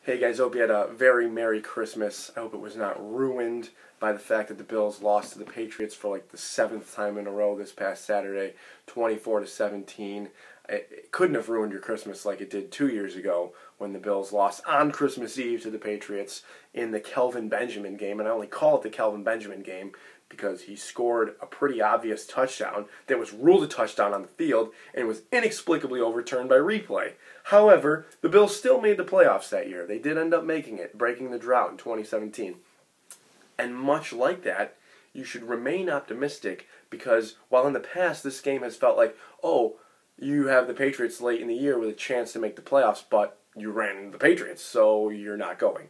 Hey guys, hope you had a very Merry Christmas. I hope it was not ruined by the fact that the Bills lost to the Patriots for like the 7th time in a row this past Saturday, 24-17. It couldn't have ruined your Christmas like it did 2 years ago when the Bills lost on Christmas Eve to the Patriots in the Kelvin Benjamin game. And I only call it the Kelvin Benjamin game because he scored a pretty obvious touchdown that was ruled a touchdown on the field and was inexplicably overturned by replay. However, the Bills still made the playoffs that year. They did end up making it, breaking the drought in 2017. And much like that, you should remain optimistic because while in the past this game has felt like, oh, you have the Patriots late in the year with a chance to make the playoffs, but you ran into the Patriots, so you're not going.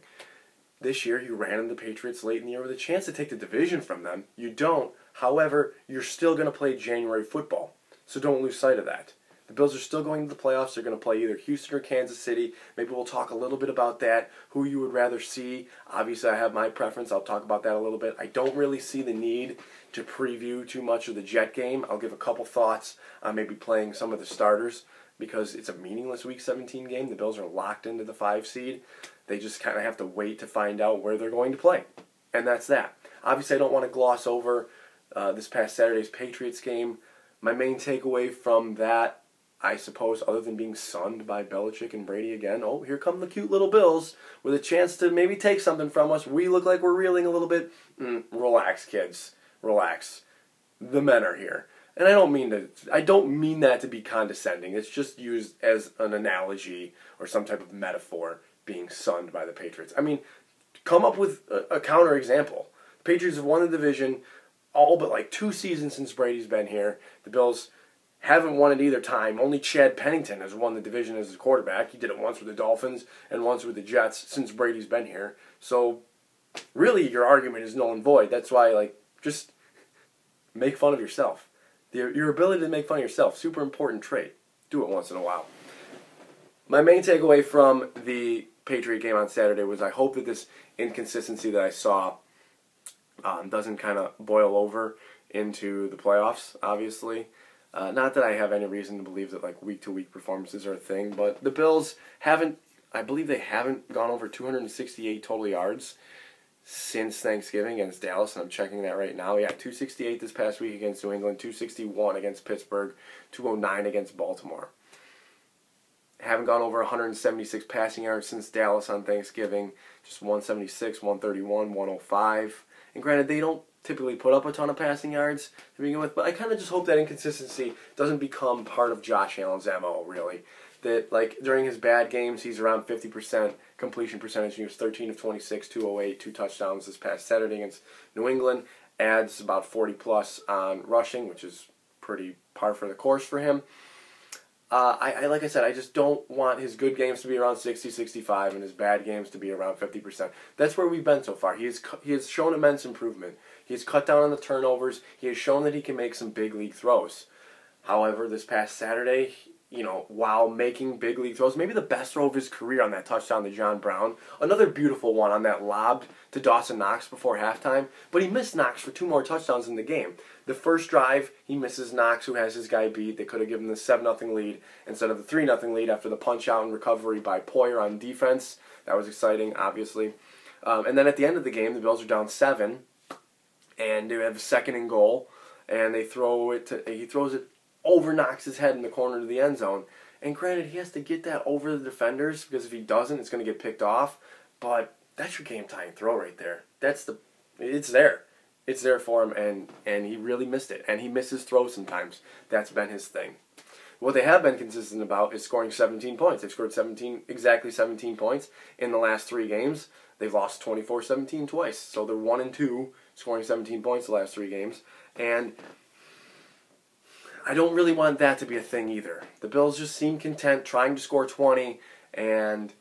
This year, you ran into the Patriots late in the year with a chance to take the division from them. You don't. However, you're still going to play January football, so don't lose sight of that. The Bills are still going to the playoffs. They're going to play either Houston or Kansas City. Maybe we'll talk a little bit about that, who you would rather see. Obviously, I have my preference. I'll talk about that a little bit. I don't really see the need to preview too much of the Jet game. I'll give a couple thoughts on maybe playing some of the starters because it's a meaningless Week 17 game. The Bills are locked into the 5 seed. They just kind of have to wait to find out where they're going to play. And that's that. Obviously, I don't want to gloss over this past Saturday's Patriots game. My main takeaway from that, I suppose, other than being sunned by Belichick and Brady again, oh, here come the cute little Bills with a chance to maybe take something from us. We look like we're reeling a little bit. Relax, kids. Relax. The men are here. And I don't mean that to be condescending. It's just used as an analogy or some type of metaphor, being sunned by the Patriots. I mean, come up with a counterexample. The Patriots have won the division all but like 2 seasons since Brady's been here. The Bills haven't won it either time. Only Chad Pennington has won the division as a quarterback. He did it once with the Dolphins and once with the Jets since Brady's been here. So really your argument is null and void. That's why, just make fun of yourself. Your ability to make fun of yourself, super important trait. Do it once in a while. My main takeaway from the Patriot game on Saturday was I hope that this inconsistency that I saw doesn't kind of boil over into the playoffs, obviously. Not that I have any reason to believe that week-to-week performances are a thing, but the Bills I believe they haven't gone over 268 total yards since Thanksgiving against Dallas, and I'm checking that right now. Yeah, 268 this past week against New England, 261 against Pittsburgh, 209 against Baltimore. Haven't gone over 176 passing yards since Dallas on Thanksgiving, just 176, 131, 105. And granted, they don't typically put up a ton of passing yards to begin with, but I kind of just hope that inconsistency doesn't become part of Josh Allen's MO, really. That, during his bad games, he's around 50% completion percentage. He was 13 of 26, 208, 2 touchdowns this past Saturday against New England. Adds about 40-plus on rushing, which is pretty par for the course for him. Like I said, I just don't want his good games to be around 60, 65, and his bad games to be around 50%. That's where we've been so far. He has shown immense improvement. He has cut down on the turnovers. He has shown that he can make some big league throws. However, this past Saturday, while making big league throws, maybe the best throw of his career on that touchdown to John Brown, another beautiful one on that lob to Dawson Knox before halftime, but he missed Knox for 2 more touchdowns in the game. The first drive, he misses Knox, who has his guy beat. They could have given the 7-0 lead instead of the 3-0 lead after the punch-out and recovery by Poyer on defense. That was exciting, obviously. And then at the end of the game, the Bills are down 7, and they have a 2nd and goal, and he throws it over Knox's head in the corner of the end zone. And granted, he has to get that over the defenders because if he doesn't, it's going to get picked off. But that's your game-tying throw right there. It's there. It's there for him, and he really missed it. And he misses throws sometimes. That's been his thing. What they have been consistent about is scoring 17 points. They've scored exactly 17 points in the last 3 games. They've lost 24-17 twice. So they're 1-2, scoring 17 points the last 3 games. And I don't really want that to be a thing either. The Bills just seem content trying to score 20 and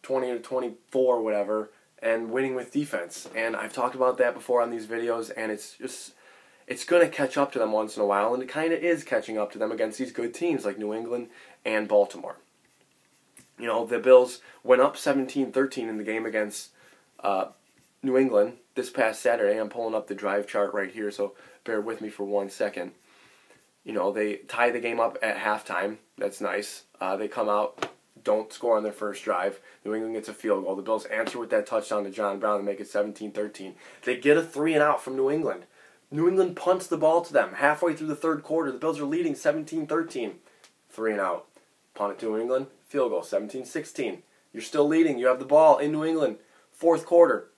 20 to 24, whatever, and winning with defense. And I've talked about that before on these videos, and it's going to catch up to them once in a while, and it kind of is catching up to them against these good teams like New England and Baltimore. The Bills went up 17-13 in the game against New England this past Saturday. I'm pulling up the drive chart right here, so bear with me for 1 second. They tie the game up at halftime. That's nice. They come out don't score on their first drive. New England gets a field goal. The Bills answer with that touchdown to John Brown to make it 17-13. They get a 3-and-out from New England. New England punts the ball to them halfway through the third quarter. The Bills are leading 17-13. 3-and-out. Punt it to New England. Field goal, 17-16. You're still leading. You have the ball in New England. Fourth quarter.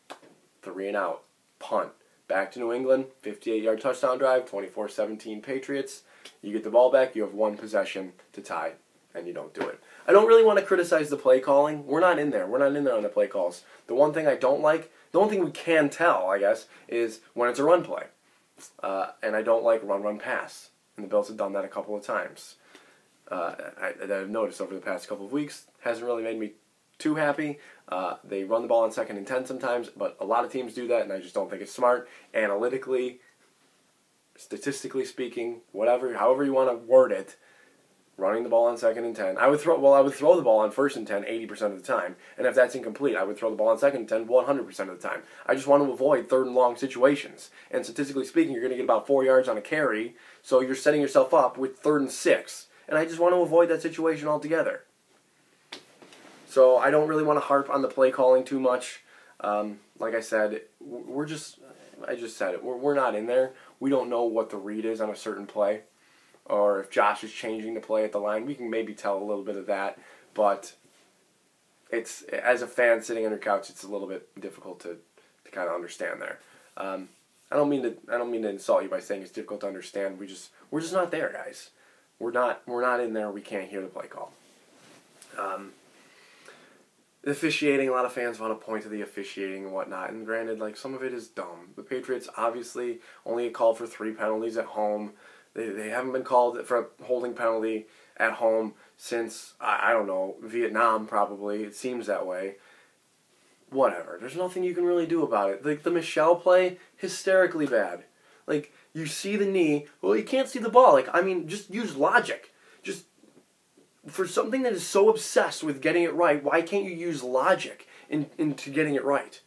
3-and-out. Punt. Back to New England. 58-yard touchdown drive. 24-17 Patriots. You get the ball back. You have one possession to tie. And you don't do it. I don't really want to criticize the play calling. We're not in there. We're not in there on the play calls. The one thing I don't like, the one thing we can tell, I guess, is when it's a run play. And I don't like run, pass. And the Bills have done that a couple of times. That I've noticed over the past couple of weeks. Hasn't really made me too happy. They run the ball on 2nd and 10 sometimes, but a lot of teams do that, and I just don't think it's smart. Analytically, statistically speaking, however you want to word it, running the ball on 2nd and 10. I would throw the ball on 1st and 10 80% of the time. And if that's incomplete, I would throw the ball on 2nd and 10 100% of the time. I just want to avoid 3rd and long situations. And statistically speaking, you're going to get about 4 yards on a carry, so you're setting yourself up with 3rd and 6. And I just want to avoid that situation altogether. So I don't really want to harp on the play calling too much. Like I said, I just said it. We're not in there. We don't know what the read is on a certain play. Or if Josh is changing the play at the line, we can maybe tell a little bit of that. But it's, as a fan sitting on your couch, it's a little bit difficult to kind of understand there. I don't mean to insult you by saying it's difficult to understand. We're just not there, guys. We're not in there. We can't hear the play call. The officiating, a lot of fans want to point to the officiating and whatnot. And granted, like, some of it is dumb. The Patriots obviously only called for 3 penalties at home. They haven't been called for a holding penalty at home since, I don't know, Vietnam probably. It seems that way. Whatever. There's nothing you can really do about it. Like, the Michelle play, hysterically bad. Like, you see the knee, well, you can't see the ball. Like, I mean, just use logic. Just, for something that is so obsessed with getting it right, why can't you use logic into getting it right?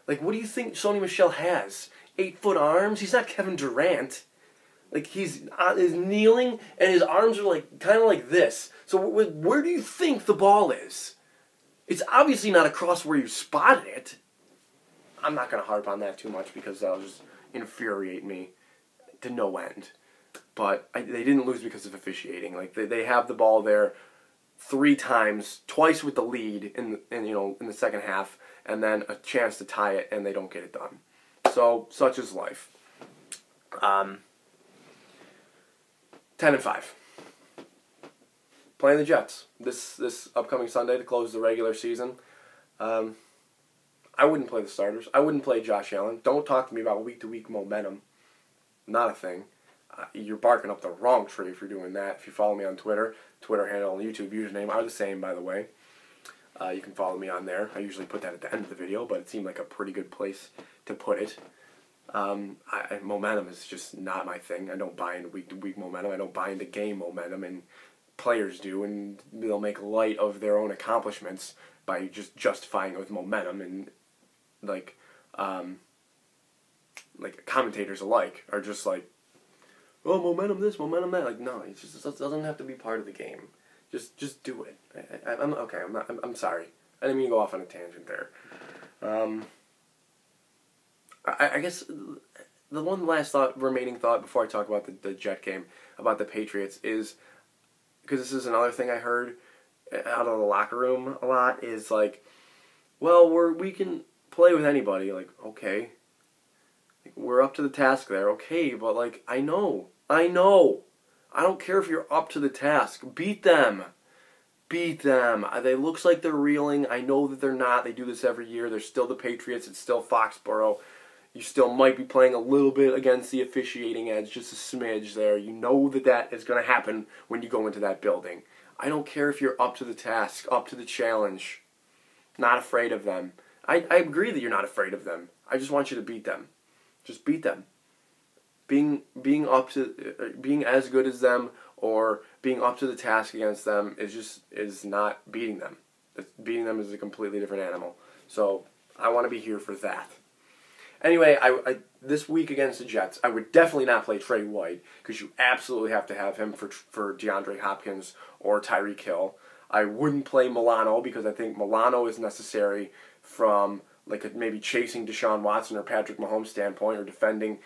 Like, what do you think Sony Michel has? 8-foot arms? He's not Kevin Durant. Like, he's kneeling, and his arms are, like, kind of like this. So where do you think the ball is? It's obviously not across where you spotted it. I'm not going to harp on that too much because that'll just infuriate me to no end. But they didn't lose because of officiating. Like, they have the ball there 3 times, twice with the lead in the second half, and then a chance to tie it, and they don't get it done. So, such is life. 10-5. Playing the Jets this upcoming Sunday to close the regular season. I wouldn't play the starters. I wouldn't play Josh Allen. Don't talk to me about week-to-week momentum. Not a thing. You're barking up the wrong tree if you're doing that. If you follow me on Twitter handle and YouTube username are the same, by the way. You can follow me on there. I usually put that at the end of the video, but it seemed like a pretty good place to put it. Momentum is just not my thing. I don't buy into week-to-week momentum. I don't buy into game momentum, and players do, and they'll make light of their own accomplishments by just justifying it with momentum, and like commentators alike are just like, oh, momentum this, momentum that. Like, no, it doesn't have to be part of the game. Just do it. I'm sorry. I didn't mean to go off on a tangent there. I guess the one last remaining thought before I talk about the Jet game, about the Patriots, is, because this is another thing I heard out of the locker room a lot, is like, well, we can play with anybody. Like, okay. We're up to the task there. Okay, but like, I know. I don't care if you're up to the task. Beat them. Beat them. They looks like they're reeling. I know that they're not. They do this every year. They're still the Patriots. It's still Foxborough. You still might be playing a little bit against the officiating edge, just a smidge there. You know that is going to happen when you go into that building. I don't care if you're up to the task, up to the challenge. Not afraid of them. I agree that you're not afraid of them. I just want you to beat them. Just beat them. Being as good as them or being up to the task against them is not beating them. Beating them is a completely different animal. So I want to be here for that. Anyway, this week against the Jets, I would definitely not play Trey White because you absolutely have to have him for DeAndre Hopkins or Tyreek Hill. I wouldn't play Milano because I think Milano is necessary from like maybe chasing Deshaun Watson or Patrick Mahomes standpoint, or defending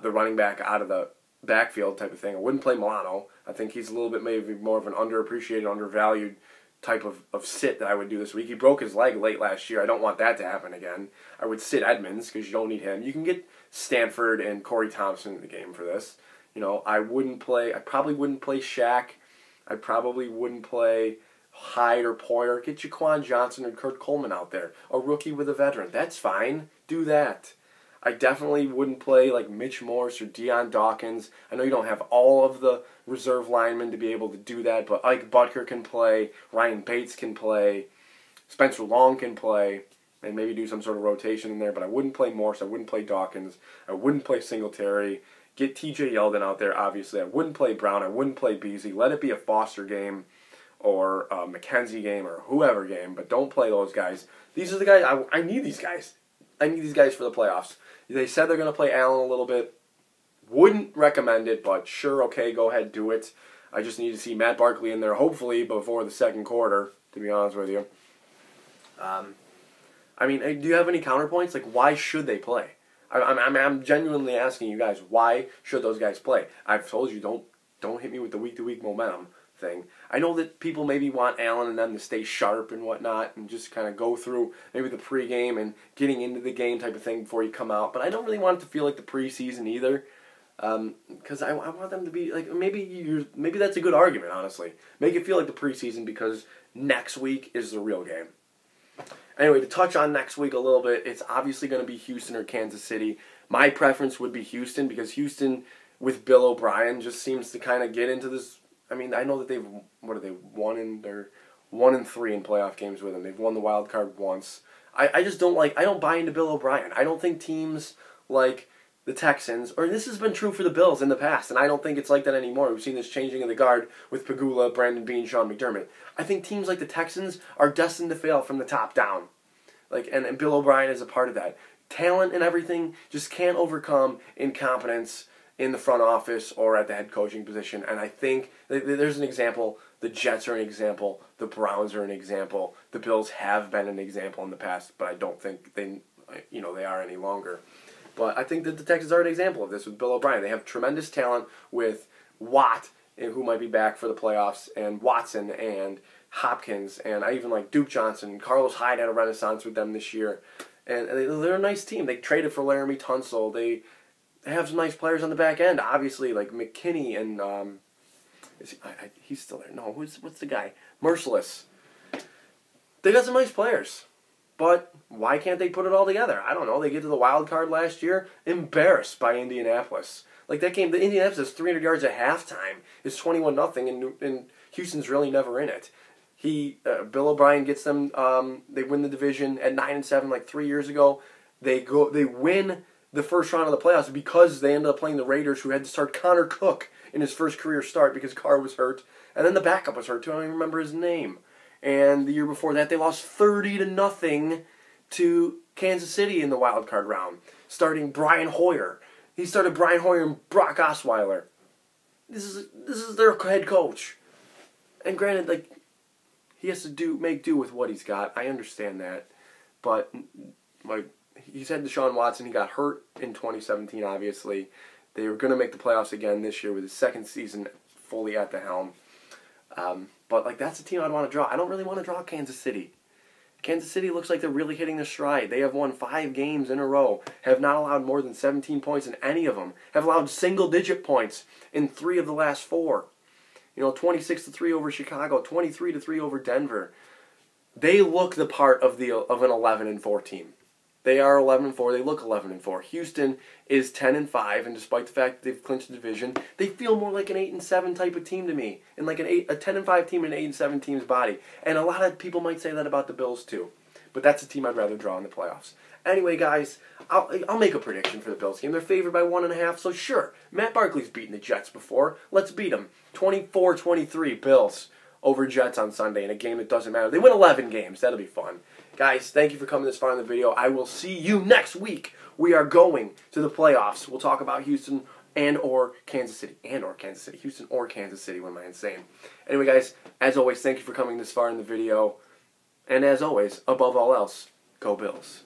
the running back out of the backfield type of thing. I wouldn't play Milano. I think he's a little bit maybe more of an underappreciated, undervalued type of sit that I would do this week. He broke his leg late last year. I don't want that to happen again. I would sit Edmonds because you don't need him. You can get Stanford and Corey Thompson in the game for this. I probably wouldn't play Shaq. I probably wouldn't play Hyde or Poyer. Get Jaquan Johnson or Kurt Coleman out there. A rookie with a veteran. That's fine. Do that. I definitely wouldn't play like Mitch Morse or Deion Dawkins. I know you don't have all of the reserve linemen to be able to do that, but Ike Butker can play, Ryan Bates can play, Spencer Long can play, and maybe do some sort of rotation in there, but I wouldn't play Morse, I wouldn't play Dawkins, I wouldn't play Singletary. Get TJ Yeldon out there, obviously. I wouldn't play Brown, I wouldn't play Beasley. Let it be a Foster game or a McKenzie game or whoever game, but don't play those guys. These are the guys, I need these guys. I need these guys for the playoffs. They said they're going to play Allen a little bit. Wouldn't recommend it, but sure, okay, go ahead, do it. I just need to see Matt Barkley in there, hopefully, before the second quarter, to be honest with you. Do you have any counterpoints? Like, why should they play? I'm genuinely asking you guys, why should those guys play? I've told you, don't hit me with the week-to-week momentum thing. I know that people maybe want Allen and them to stay sharp and whatnot and just kind of go through maybe the pregame and getting into the game type of thing before you come out, but I don't really want it to feel like the preseason either, because I want them to be like, maybe that's a good argument, honestly. Make it feel like the preseason because next week is the real game. Anyway, to touch on next week a little bit, it's obviously going to be Houston or Kansas City. My preference would be Houston because Houston with Bill O'Brien just seems to kind of get into this. I know that they're 1-3 in playoff games with him. They've won the wild card once. I just don't I don't buy into Bill O'Brien. I don't think teams like the Texans, or this has been true for the Bills in the past, and I don't think it's like that anymore. We've seen this changing of the guard with Pagula, Brandon Beane, Sean McDermott. I think teams like the Texans are destined to fail from the top down. And Bill O'Brien is a part of that. Talent and everything just can't overcome incompetence in the front office or at the head coaching position. And I think there's an example. The Jets are an example. The Browns are an example. The Bills have been an example in the past, but I don't think they are any longer. But I think that the Texans are an example of this with Bill O'Brien. They have tremendous talent with Watt, who might be back for the playoffs, and Watson and Hopkins, and I even like Duke Johnson. Carlos Hyde had a renaissance with them this year. And they're a nice team. They traded for Laramie Tunsil. They have some nice players on the back end, obviously, like McKinney and he's still there. No, what's the guy? Merciless. They got some nice players, but why can't they put it all together? I don't know. They get to the wild card last year, embarrassed by Indianapolis. Like that game, the Indianapolis is 300 yards at halftime. It's 21-0, and Houston's really never in it. Bill O'Brien gets them. They win the division at 9-7, like 3 years ago. They win the first round of the playoffs because they ended up playing the Raiders, who had to start Connor Cook in his first career start because Carr was hurt, and then the backup was hurt too. I don't even remember his name. And the year before that, they lost 30-0 to Kansas City in the wild card round, starting Brian Hoyer. He started Brian Hoyer and Brock Osweiler. This is their head coach, and granted, he has to make do with what he's got. I understand that, but he's had Deshaun Watson. He got hurt in 2017. Obviously, they were going to make the playoffs again this year with his second season fully at the helm. But that's a team I'd want to draw. I don't really want to draw Kansas City. Kansas City looks like they're really hitting their stride. They have won 5 games in a row, have not allowed more than 17 points in any of them, have allowed single-digit points in 3 of the last 4. 26-3 over Chicago, 23-3 over Denver. They look the part of an 11-4 team. They are 11-4. They look 11-4. Houston is 10-5, and despite the fact that they've clinched the division, they feel more like an 8-7 type of team to me, and like a 10-5 team and an 8-7 team's body. And a lot of people might say that about the Bills too, but that's a team I'd rather draw in the playoffs. Anyway, guys, I'll make a prediction for the Bills game. They're favored by 1.5, so sure, Matt Barkley's beaten the Jets before. Let's beat them. 24-23 Bills over Jets on Sunday in a game that doesn't matter. They win 11 games. That'll be fun. Guys, thank you for coming this far in the video. I will see you next week. We are going to the playoffs. We'll talk about Houston and or Kansas City. Houston or Kansas City. What am I insane? Anyway, guys, as always, thank you for coming this far in the video. And as always, above all else, go Bills.